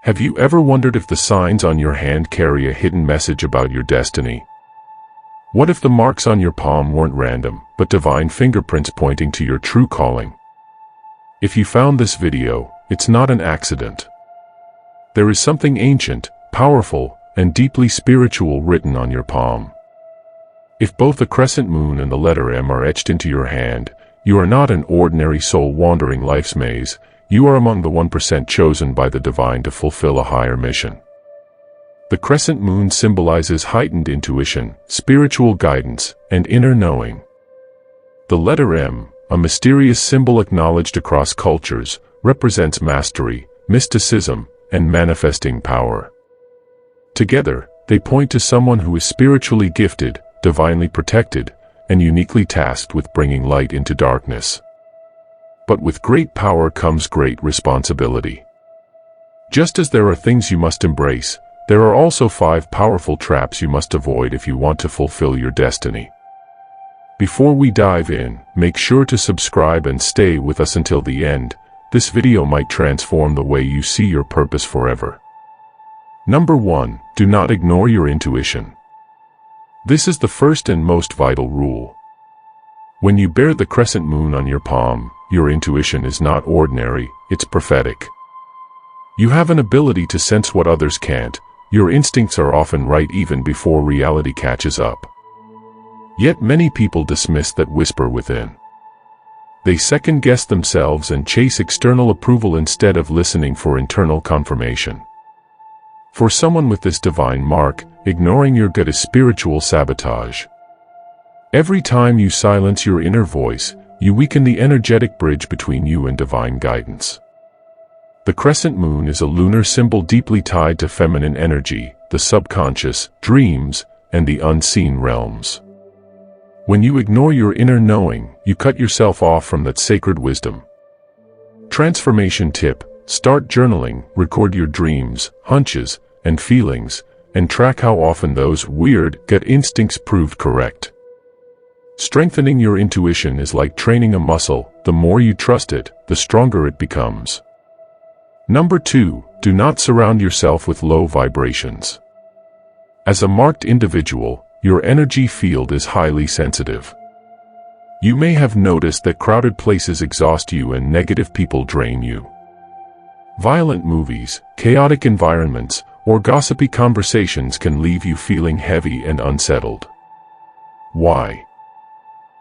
Have you ever wondered if the signs on your hand carry a hidden message about your destiny? What if the marks on your palm weren't random, but divine fingerprints pointing to your true calling? If you found this video, it's not an accident. There is something ancient, powerful, and deeply spiritual written on your palm. If both the crescent moon and the letter M are etched into your hand, you are not an ordinary soul wandering life's maze. You are among the 1% chosen by the divine to fulfill a higher mission. The crescent moon symbolizes heightened intuition, spiritual guidance, and inner knowing. The letter M, a mysterious symbol acknowledged across cultures, represents mastery, mysticism, and manifesting power. Together, they point to someone who is spiritually gifted, divinely protected, and uniquely tasked with bringing light into darkness. But with great power comes great responsibility. Just as there are things you must embrace, there are also 5 powerful traps you must avoid if you want to fulfill your destiny. Before we dive in, make sure to subscribe and stay with us until the end. This video might transform the way you see your purpose forever. Number 1. Do not ignore your intuition. This is the first and most vital rule. When you bear the crescent moon on your palm, your intuition is not ordinary, it's prophetic. You have an ability to sense what others can't. Your instincts are often right even before reality catches up. Yet many people dismiss that whisper within. They second-guess themselves and chase external approval instead of listening for internal confirmation. For someone with this divine mark, ignoring your gut is spiritual sabotage. Every time you silence your inner voice, you weaken the energetic bridge between you and divine guidance. The crescent moon is a lunar symbol deeply tied to feminine energy, the subconscious, dreams, and the unseen realms. When you ignore your inner knowing, you cut yourself off from that sacred wisdom. Transformation tip: start journaling, record your dreams, hunches, and feelings, and track how often those weird gut instincts proved correct. Strengthening your intuition is like training a muscle. The more you trust it, the stronger it becomes. Number 2. Do not surround yourself with low vibrations. As a marked individual, your energy field is highly sensitive. You may have noticed that crowded places exhaust you and negative people drain you. Violent movies, chaotic environments, or gossipy conversations can leave you feeling heavy and unsettled. Why?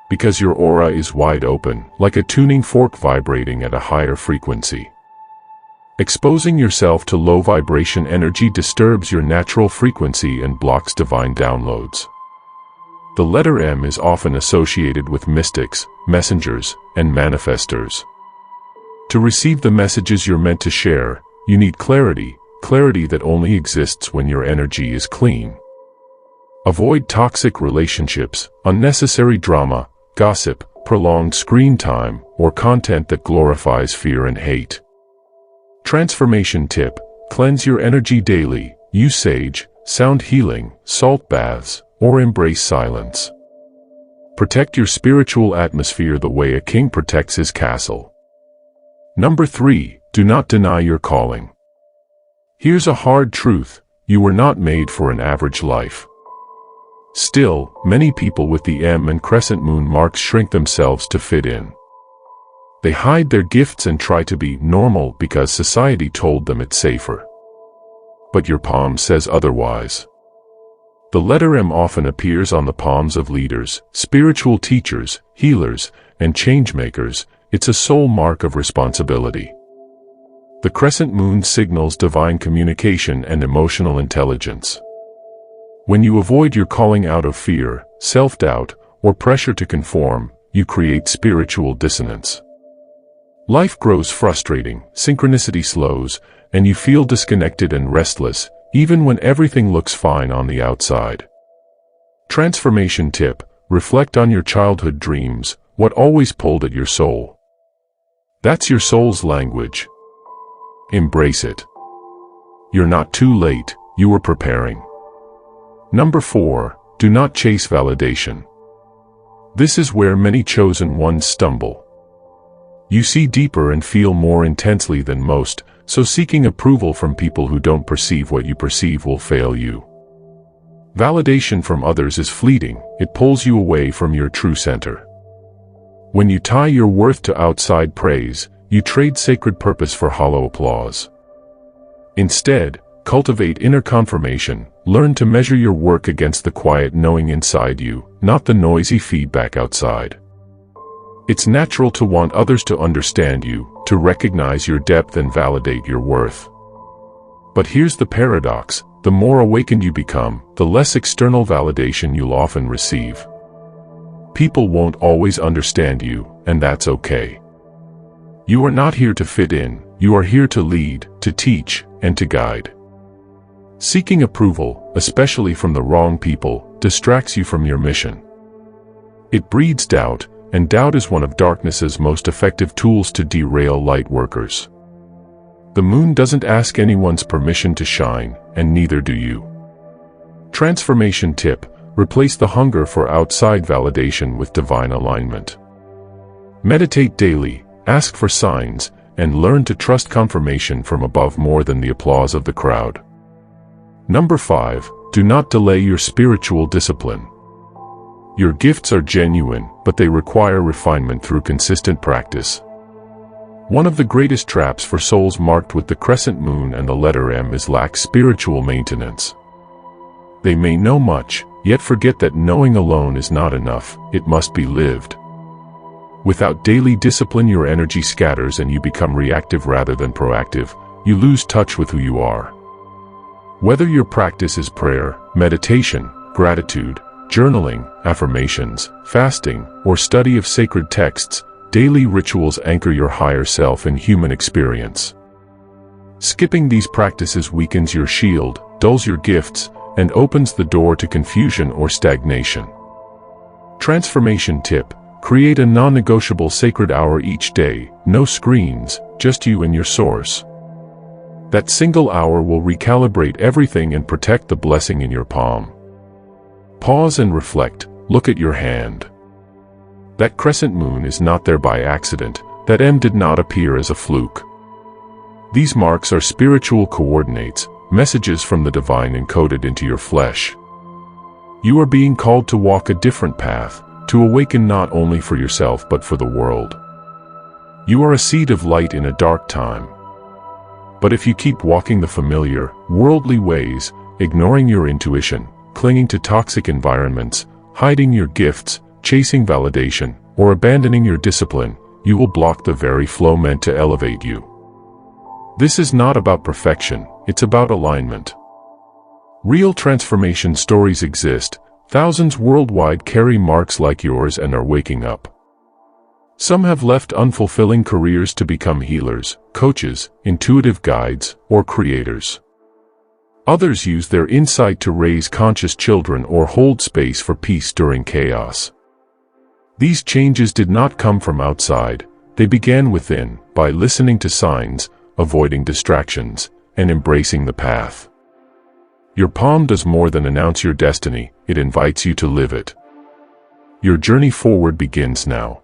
Because your aura is wide open, like a tuning fork vibrating at a higher frequency. Exposing yourself to low vibration energy disturbs your natural frequency and blocks divine downloads. The letter M is often associated with mystics, messengers, and manifestors. To receive the messages you're meant to share, you need clarity that only exists when your energy is clean. Avoid toxic relationships, unnecessary drama, gossip, prolonged screen time, or content that glorifies fear and hate. Transformation tip: cleanse your energy daily. Use sage, sound healing, salt baths, or embrace silence. Protect your spiritual atmosphere the way a king protects his castle. Number 3. Do not deny your calling. Here's a hard truth: you were not made for an average life. Still, many people with the M and crescent moon marks shrink themselves to fit in. They hide their gifts and try to be normal because society told them it's safer. But your palm says otherwise. The letter M often appears on the palms of leaders, spiritual teachers, healers, and changemakers. It's a soul mark of responsibility. The crescent moon signals divine communication and emotional intelligence. When you avoid your calling out of fear, self-doubt, or pressure to conform, you create spiritual dissonance. Life grows frustrating, synchronicity slows, and you feel disconnected and restless, even when everything looks fine on the outside. Transformation tip: reflect on your childhood dreams. What always pulled at your soul? That's your soul's language. Embrace it. You're not too late, you were preparing. Number 4. Do not chase validation. This is where many chosen ones stumble. You see deeper and feel more intensely than most, so seeking approval from people who don't perceive what you perceive will fail you. Validation from others is fleeting, it pulls you away from your true center. When you tie your worth to outside praise, you trade sacred purpose for hollow applause. Instead, cultivate inner confirmation, learn to measure your work against the quiet knowing inside you, not the noisy feedback outside. It's natural to want others to understand you, to recognize your depth and validate your worth. But here's the paradox, the more awakened you become, the less external validation you'll often receive. People won't always understand you, and that's okay. You are not here to fit in, you are here to lead, to teach, and to guide. Seeking approval, especially from the wrong people, distracts you from your mission. It breeds doubt, and doubt is one of darkness's most effective tools to derail light workers. The moon doesn't ask anyone's permission to shine, and neither do you. Transformation tip: replace the hunger for outside validation with divine alignment. Meditate daily, ask for signs, and learn to trust confirmation from above more than the applause of the crowd. Number 5. Do not delay your spiritual discipline. Your gifts are genuine, but they require refinement through consistent practice. One of the greatest traps for souls marked with the crescent moon and the letter M is lack spiritual maintenance. They may know much, yet forget that knowing alone is not enough, it must be lived. Without daily discipline, your energy scatters and you become reactive rather than proactive. You lose touch with who you are. Whether your practice is prayer, meditation, gratitude, journaling, affirmations, fasting, or study of sacred texts, daily rituals anchor your higher self in human experience. Skipping these practices weakens your shield, dulls your gifts, and opens the door to confusion or stagnation. Transformation tip: create a non-negotiable sacred hour each day, no screens, just you and your source. That single hour will recalibrate everything and protect the blessing in your palm. Pause and reflect, look at your hand. That crescent moon is not there by accident, that M did not appear as a fluke. These marks are spiritual coordinates, messages from the divine encoded into your flesh. You are being called to walk a different path, to awaken not only for yourself but for the world. You are a seed of light in a dark time. But if you keep walking the familiar, worldly ways, ignoring your intuition, clinging to toxic environments, hiding your gifts, chasing validation, or abandoning your discipline, you will block the very flow meant to elevate you. This is not about perfection, it's about alignment. Real transformation stories exist. Thousands worldwide carry marks like yours and are waking up. Some have left unfulfilling careers to become healers, coaches, intuitive guides, or creators. Others use their insight to raise conscious children or hold space for peace during chaos. These changes did not come from outside, they began within, by listening to signs, avoiding distractions, and embracing the path. Your palm does more than announce your destiny, it invites you to live it. Your journey forward begins now.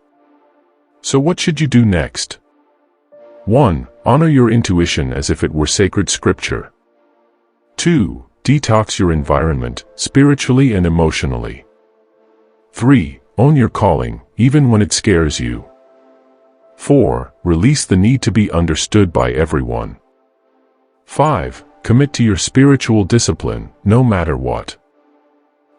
So what should you do next? 1. Honor your intuition as if it were sacred scripture. 2. Detox your environment, spiritually and emotionally. 3. Own your calling, even when it scares you. 4. Release the need to be understood by everyone. 5. Commit to your spiritual discipline, no matter what.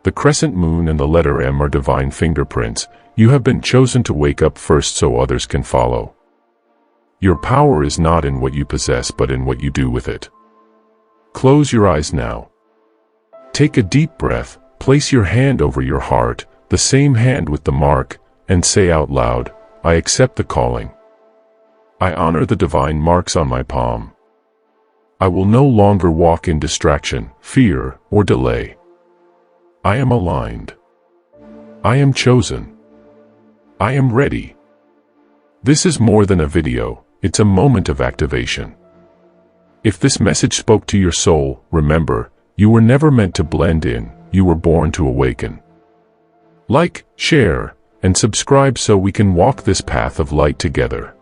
The crescent moon and the letter M are divine fingerprints. You have been chosen to wake up first so others can follow. Your power is not in what you possess but in what you do with it. Close your eyes now. Take a deep breath, place your hand over your heart, the same hand with the mark, and say out loud, I accept the calling. I honor the divine marks on my palm. I will no longer walk in distraction, fear, or delay. I am aligned. I am chosen. I am ready. This is more than a video, it's a moment of activation. If this message spoke to your soul, remember, you were never meant to blend in, you were born to awaken. Like, share, and subscribe so we can walk this path of light together.